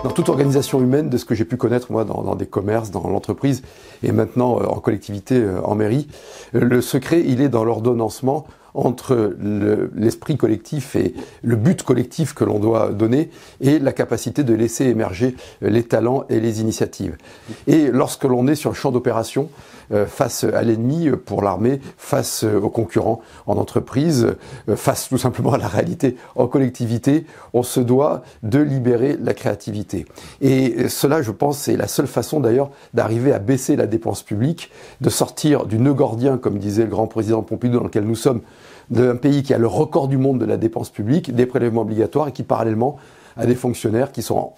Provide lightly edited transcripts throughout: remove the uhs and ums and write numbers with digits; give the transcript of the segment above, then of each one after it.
Dans toute organisation humaine, de ce que j'ai pu connaître moi dans des commerces, dans l'entreprise et maintenant en collectivité, en mairie, le secret il est dans l'ordonnancement entre l'esprit collectif et le but collectif que l'on doit donner et la capacité de laisser émerger les talents et les initiatives. Et lorsque l'on est sur le champ d'opération, face à l'ennemi pour l'armée, face aux concurrents en entreprise, face tout simplement à la réalité en collectivité, on se doit de libérer la créativité. Et cela, je pense, c'est la seule façon d'ailleurs d'arriver à baisser la dépense publique, de sortir du nœud gordien, comme disait le grand président Pompidou, dans lequel nous sommes, d'un pays qui a le record du monde de la dépense publique, des prélèvements obligatoires et qui parallèlement a des fonctionnaires qui sont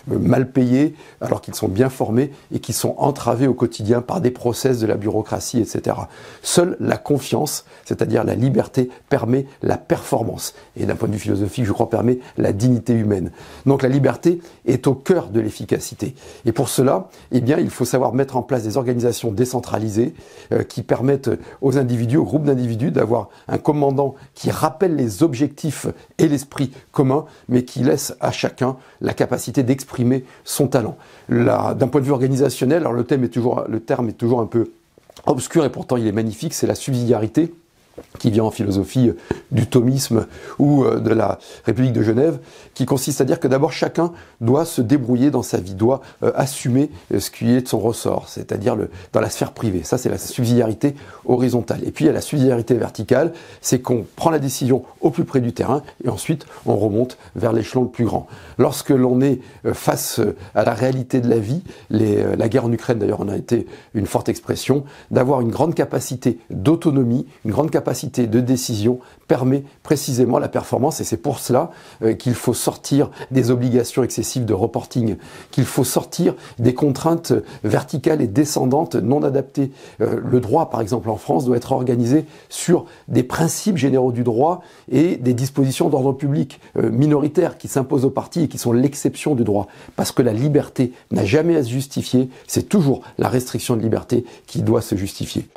mal payés alors qu'ils sont bien formés et qui sont entravés au quotidien par des process de la bureaucratie, etc. Seule la confiance, c'est-à-dire la liberté, permet la performance. Et d'un point de vue philosophique, je crois, permet la dignité humaine. Donc la liberté est au cœur de l'efficacité. Et pour cela, eh bien, il faut savoir mettre en place des organisations décentralisées qui permettent aux individus, aux groupes d'individus, d'avoir un commandant qui rappelle les objectifs et l'esprit commun, mais qui laisse à chacun la capacité d'exprimer son talent. D'un point de vue organisationnel, alors le terme est toujours un peu obscur et pourtant il est magnifique, c'est la subsidiarité, qui vient en philosophie du thomisme ou de la République de Genève, qui consiste à dire que d'abord chacun doit se débrouiller dans sa vie, doit assumer ce qui est de son ressort, c'est-à-dire dans la sphère privée. Ça, c'est la subsidiarité horizontale. Et puis il y a la subsidiarité verticale, c'est qu'on prend la décision au plus près du terrain et ensuite on remonte vers l'échelon le plus grand. Lorsque l'on est face à la réalité de la vie, la guerre en Ukraine d'ailleurs en a été une forte expression, d'avoir une grande capacité d'autonomie, une grande capacité de décision permet précisément la performance et c'est pour cela qu'il faut sortir des obligations excessives de reporting, qu'il faut sortir des contraintes verticales et descendantes non adaptées. Le droit, par exemple, en France, doit être organisé sur des principes généraux du droit et des dispositions d'ordre public minoritaires qui s'imposent aux partis et qui sont l'exception du droit. Parce que la liberté n'a jamais à se justifier, c'est toujours la restriction de liberté qui doit se justifier.